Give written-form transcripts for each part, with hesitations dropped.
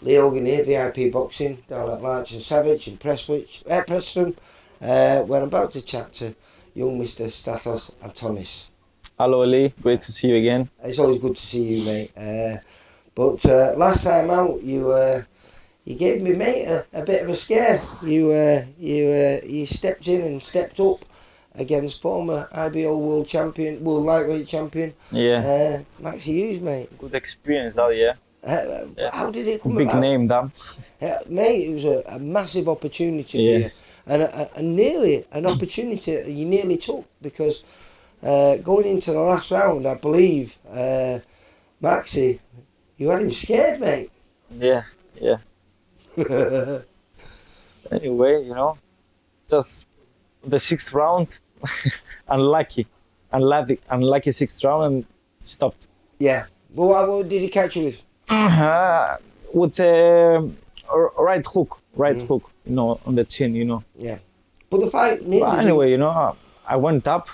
Leo Grenadier, VIP Boxing, down at Larch and Savage in Preston, where I'm about to chat to young Mr. Stathis Antonas. Hello Lee, great to see you again. It's always good to see you, mate. But last time out, you gave me, mate, a bit of a scare. You stepped in and stepped up against former IBO World Champion, World Lightweight Champion, Maxi Hughes, mate. Good experience that, yeah. How did it come Big about? name, damn. Mate, it was a massive opportunity for you, and nearly an opportunity that you nearly took, because going into the last round, I believe, Maxi, you had him scared, mate. Yeah. Anyway, just the sixth round, unlucky sixth round, and stopped. Yeah. Well, what did he catch you with? With a right hook, on the chin, Yeah. But the fight... But anyway, I went up,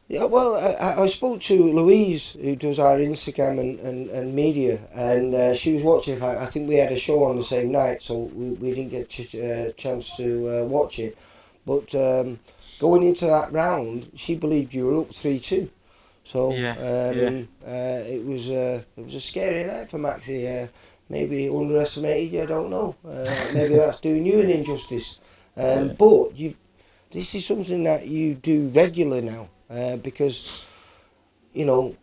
Yeah, well, I spoke to Louise, who does our Instagram and media, and she was watching the fight. I think we had a show on the same night, so we didn't get a chance to watch it. But going into that round, she believed you were up 3-2. So it was a scary night for Maxi. Maybe underestimated you, I don't know. Maybe that's doing you an injustice. But this is something that you do regular now, because you're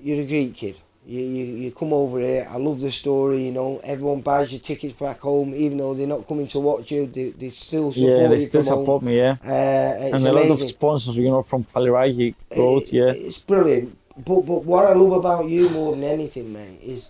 a Greek kid. You come over here. I love the story. Everyone buys your tickets back home, even though they're not coming to watch you. They still support you. Yeah, they still support me. Yeah, and a lot of sponsors, from Faliraki, Rhodes. Yeah, it's brilliant. But what I love about you more than anything, mate, is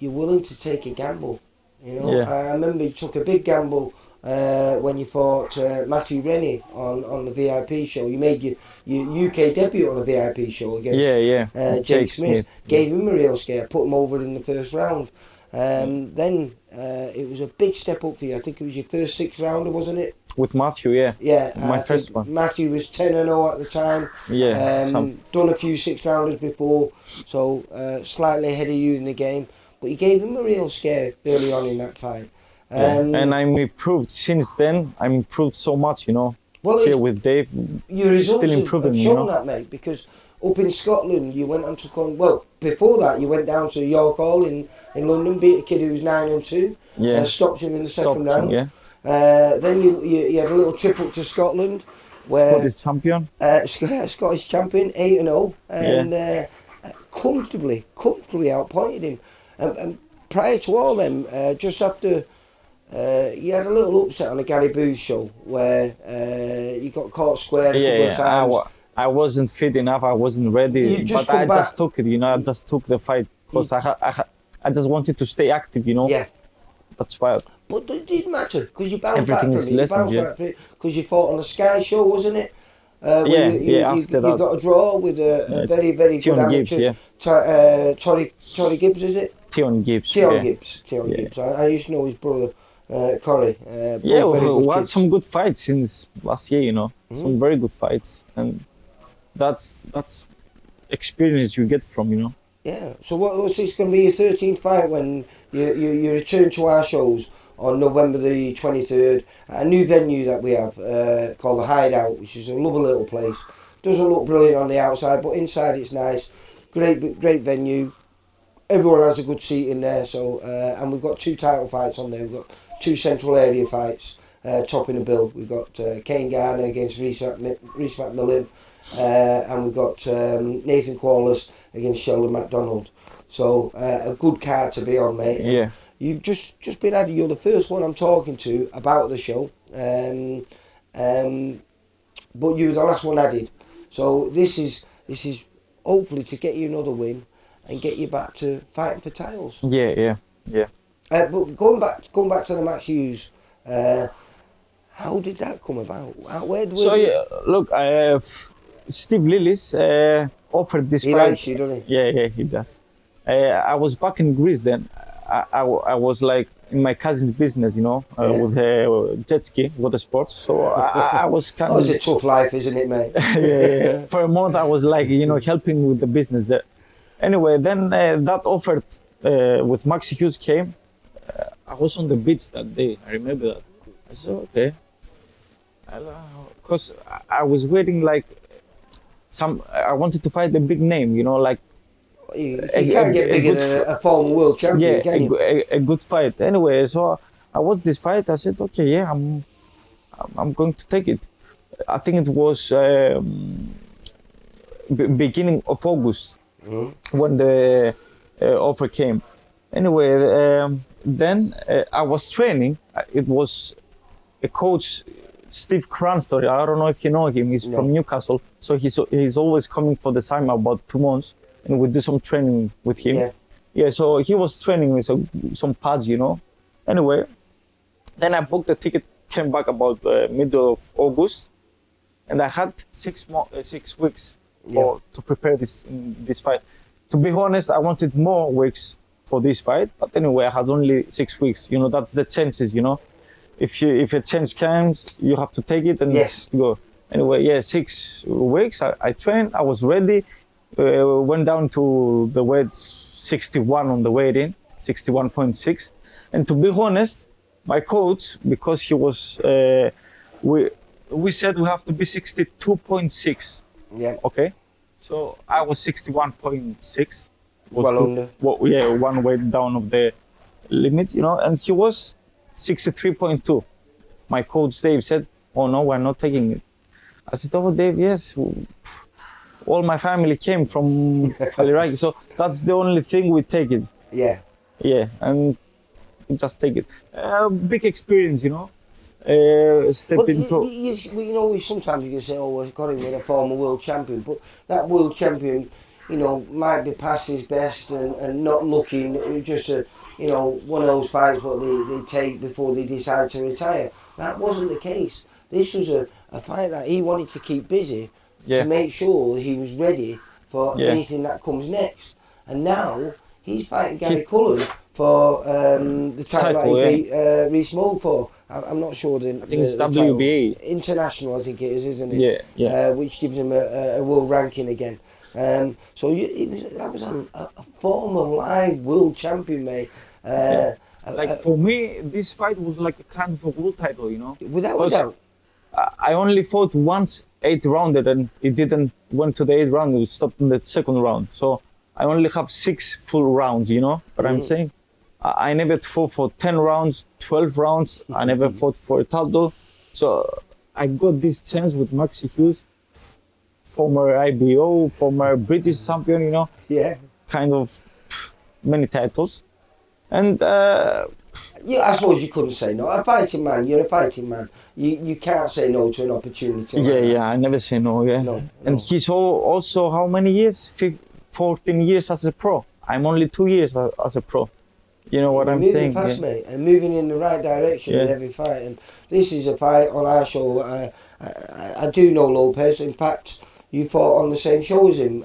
you're willing to take a gamble. I remember you took a big gamble when you fought Matthew Rennie on the VIP show. You made your UK debut on the VIP show against Jake Smith. Gave him a real scare, put him over in the first round. Then it was a big step up for you. I think it was your first sixth rounder, wasn't it? With Matthew, yeah. Yeah, my first one. Matthew was 10-0 at the time. Yeah. Done a few sixth rounders before, so slightly ahead of you in the game. But you gave him a real scare early on in that fight. And I'm improved since then. I'm improved so much, Well, here with Dave, your results still improving, have shown that, mate. Because up in Scotland, you went and took on. Well, before that, you went down to York Hall in London, beat a kid who was 9-2. Yeah. Stopped him in the second round. Yeah. Then you had a little trip up to Scotland, where Scottish champion. Scottish champion, 8-0, and comfortably outpointed him. And prior to all them, just after. You had a little upset on the Gary Booth show where you got caught square a couple of times. I wasn't fit enough. I wasn't ready, but I just took it. I just took the fight because I just wanted to stay active. Yeah. That's why. But it didn't matter because you bounced Everything back is from it. lessened, You bounced back from it because you fought on the Sky show, wasn't it? After you that. got a draw with a very, very good amateur. Tory Gibbs, is it? Tion Gibbs. Gibbs. I used to know his brother. Corey. We had some good fights since last year, some very good fights, and that's experience you get from, Yeah. So what's this going to be your 13th fight when you return to our shows on November the 23rd at a new venue that we have called the Hideout, which is a lovely little place. Doesn't look brilliant on the outside, but inside it's nice. Great venue. Everyone has a good seat in there. So and we've got 2 title fights on there. We've got 2 central area fights topping the bill. We've got Kane Garner against Rhys McMillan, and we've got Nathan Quallis against Sheldon McDonald. So a good card to be on, mate. Yeah. You've just been added. You're the first one I'm talking to about the show, but you were the last one added. So this is hopefully to get you another win and get you back to fighting for titles. Yeah. But going back to the Maxi Hughes, how did that come about? Look, Steve Lillis offered this fight. He likes you, doesn't he? Yeah, he does. I was back in Greece then. I was like in my cousin's business, with jet ski, water sports. So I was kind of. It's a tough life, isn't it, mate? yeah. For a month, I was like, helping with the business there. Anyway, then that offer with Maxi Hughes came, I was on the beach that day. I remember that. I said, okay. Because I was waiting like I wanted to fight a big name, you know, like You can't get bigger than a former world champion, yeah, can you? a good fight. Anyway, so I watched this fight. I said, okay, yeah, I'm going to take it. I think it was beginning of August when the offer came. Anyway, then I was training. It was a coach, Steve Cranston. I don't know if you know him. He's from Newcastle, so he's always coming for the summer about 2 months, and we do some training with him. Yeah. So he was training with some pads, you know. Anyway, then I booked the ticket, came back about middle of August, and I had 6 weeks to prepare this fight. To be honest, I wanted more weeks for this fight, but anyway, I had only 6 weeks. You know, that's the chances. You know, if a chance comes, you have to take it and go. Anyway, yeah, 6 weeks. I trained. I was ready. Went down to the weight 61 on the weight in, 61.6. And to be honest, my coach, because he was, we said we have to be 62.6. Yeah. Okay. So I was 61.6. Well under. Well, yeah, one weight down of the limit, you know, and he was 63.2. My coach Dave said, "Oh no, we're not taking it." I said, "Oh Dave, yes. All my family came from Iraq, so that's the only thing we take it." Yeah. Yeah, and just take it. Big experience, you know. Step into. You know, sometimes you can say, "Oh, we've got him with a former world champion," but that world champion, you know, might be past his best and not looking. Just you know, one of those fights what they take before they decide to retire. That wasn't the case. This was a fight that he wanted to keep busy to make sure he was ready for anything that comes next. And now he's fighting Gary Cullen for the title that he beat Reece-Mogg for. I'm not sure I think it's WBA. Title. International, I think it is, isn't it? Yeah. Which gives him a world ranking again. So that was a former live world champion, mate. Like for me, this fight was like a kind of a world title, you know. Without a doubt. I only fought once 8-rounded, and it didn't went to the 8th round. It stopped in the 2nd round. So I only have 6 full rounds, you know what I'm saying? I never fought for 10 rounds, 12 rounds. I never fought for a title. So I got this chance with Maxi Hughes, former IBO, former British champion, you know. Yeah. Kind of many titles. And I suppose you couldn't say no. A fighting man, you're a fighting man. You can't say no to an opportunity. Yeah, I never say no, No. And he's also how many years? 14 years as a pro. I'm only 2 years as a pro. You know what I'm saying? Moving fast, mate, and moving in the right direction in every fight. And this is a fight on our show. I do know Lopez. In fact, you fought on the same show as him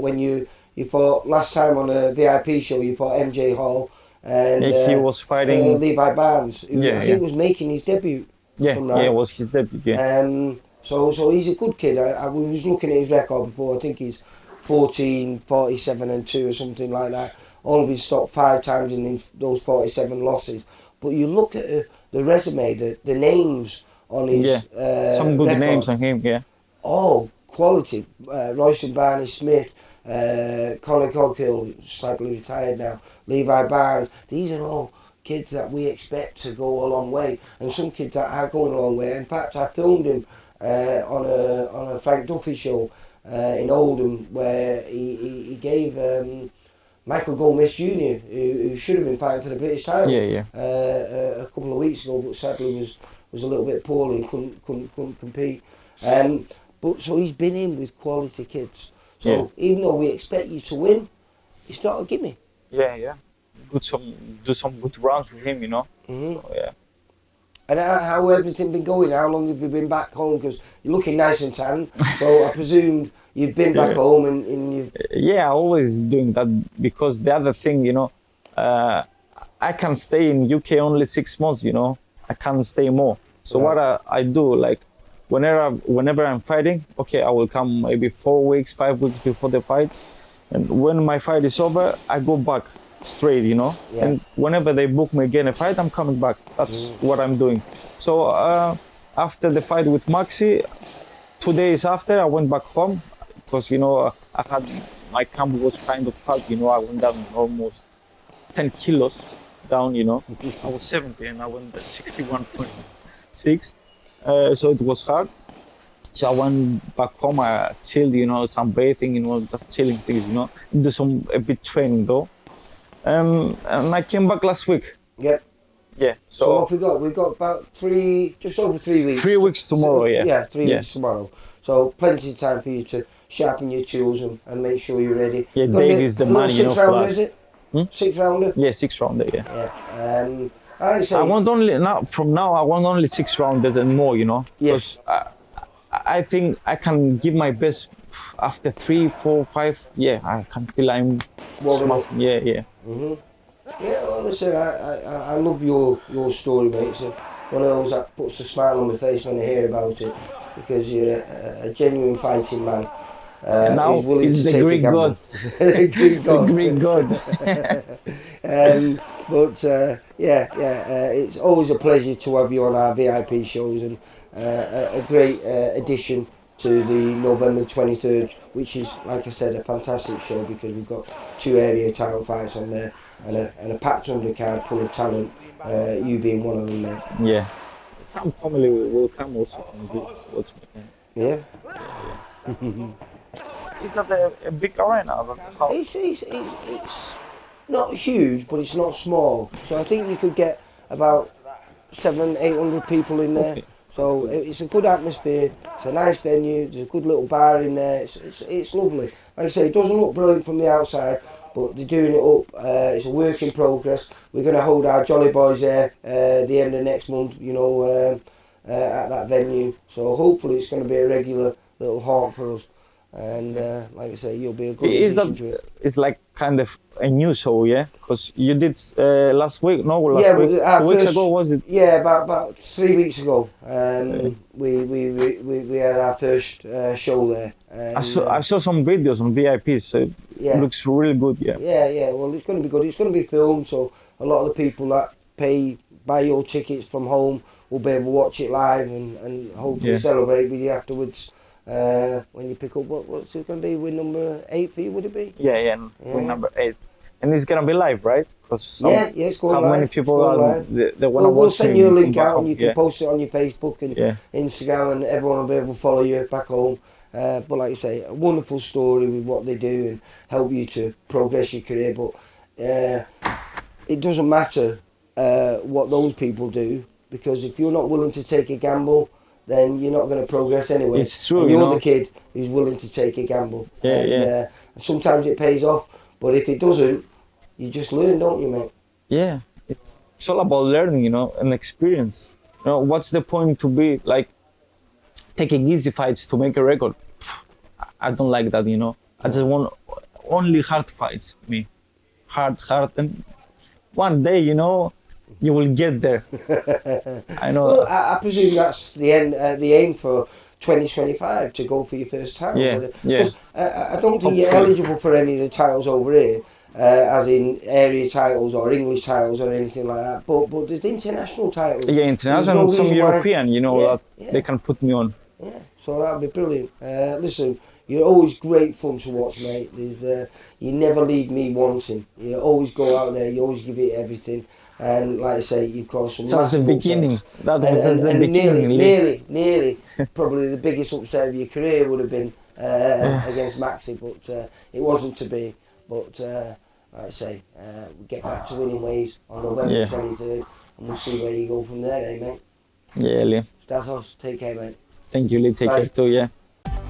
when you fought last time on a VIP show. You fought MJ Hall. And he was fighting Levi Barnes, who I think was making his debut. Yeah, it was his debut. Yeah. So he's a good kid. I was looking at his record before. I think he's 14, 47 and 2 or something like that. Only been stopped 5 times in those 47 losses. But you look at the resume, the names on his some good record. names on him. Yeah. All quality. Royston Barney Smith. Conor Coghill, slightly retired now, Levi Barnes. These are all kids that we expect to go a long way, and some kids that are going a long way. In fact, I filmed him on a Frank Duffy show in Oldham, where he gave Michael Gomez Jr., who should have been fighting for the British title, a couple of weeks ago, but sadly was a little bit poorly and couldn't compete. But so he's been in with quality kids. So even though we expect you to win, it's not a gimme. Yeah. Do some good rounds with him, you know. So, yeah. And how everything been going? How long have you been back home? Because you're looking nice and tan. So I presume you've been back home and you've. Yeah, always doing that, because the other thing, you know, I can stay in UK only 6 months. You know, I can't stay more. So what I do, like, whenever I'm fighting, okay, I will come maybe 4 weeks, 5 weeks before the fight, and when my fight is over, I go back straight, you know. Yeah. And whenever they book me again a fight, I'm coming back. That's what I'm doing. So after the fight with Maxi, 2 days after, I went back home because, you know, my camp was kind of hard, you know. I went down almost 10 kilos down, you know. I was 70 and I went 61.6. So it was hard. So I went back home, I chilled, you know, some bathing, you know, just chilling things, you know. Do a bit training though. And I came back last week. Yep. Yeah. So what have we got? We've got about just over 3 weeks. 3 weeks tomorrow, yeah. Yeah, 3 weeks tomorrow. So plenty of time for you to sharpen your tools and make sure you're ready. Yeah, Dave is the man, you know. 6-rounder, is it? 6-rounder? Yeah, 6-rounder, yeah. Yeah. I want only, from now, I want only 6 rounders and more, you know. Yes. I think I can give my best after 3, 4, 5. Yeah, I can feel I'm smashing. Yeah, yeah. Mm-hmm. Yeah, well, listen, I love your story, mate. It's one of those that puts a smile on my face when I hear about it, because you're a genuine fighting man. And now it's the Greek god. The Greek god. The Greek god. It's always a pleasure to have you on our VIP shows, and a great addition to the November 23rd, which is, like I said, a fantastic show because we've got 2 area title fights on there and a packed undercard full of talent, you being one of them, mate. Yeah. Some family will come also from this. Yeah. Is that a big arena? It's not huge, but it's not small. So I think you could get about 700-800 people in there. Okay. So it's a good atmosphere. It's a nice venue. There's a good little bar in there. It's lovely. Like I say, it doesn't look brilliant from the outside, but they're doing it up. It's a work in progress. We're going to hold our Jolly Boys there the end of next month, you know, at that venue. So hopefully it's going to be a regular little haunt for us. And like I say, you'll be a good addition to it. It's like kind of a new show, yeah? Because you did last week, no? Last week, 2 weeks ago, was it? Yeah, about 3 weeks ago. We had our first show there. And, I saw some videos on VIP, so it looks really good, yeah. Yeah, well, it's going to be good. It's going to be filmed, so a lot of the people that buy your tickets from home will be able to watch it live and hopefully celebrate with you afterwards. When you pick up, what's it going to be? Win number 8 for you, would it be? Yeah. Win number 8. And it's going to be live, right? It's going live. How many people they want to watch? We'll send you a link out and you can post it on your Facebook and Instagram, and everyone will be able to follow you back home. But like I say, a wonderful story with what they do and help you to progress your career. But it doesn't matter what those people do, because if you're not willing to take a gamble, then you're not going to progress anyway. It's true. And you're the kid who's willing to take a gamble. Sometimes it pays off, but if it doesn't, you just learn, don't you, mate? Yeah, it's all about learning, you know, and experience. You know, what's the point to be like taking easy fights to make a record? I don't like that, you know. I just want only hard fights, me. Hard, and one day, you know, you will get there. I know. Well, I presume that's the aim for 2025, to go for your first title. Yeah. I don't think you're eligible for any of the titles over here, as in area titles or English titles or anything like that. But there's international titles. Yeah, international and some European, you know, they can put me on. Yeah, so that'd be brilliant. Listen, you're always great fun to watch, mate. You never leave me wanting. You always go out there, you always give it everything. And like I say, you've caused some massive upsets. Beginning. That was just the beginning. Nearly, probably the biggest upset of your career would have been against Maxi, but it wasn't to be. But like I say, we get back to winning ways on November 23rd, and we'll see where you go from there, mate. Yeah, Lee. Stathis, take care, mate. Thank you, Lee. Take care too, yeah.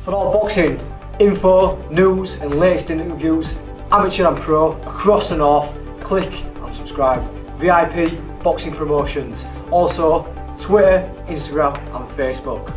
For all boxing info, news, and latest interviews, amateur and pro, across the north, click and subscribe. VIP Boxing Promotions. Also, Twitter, Instagram, and Facebook.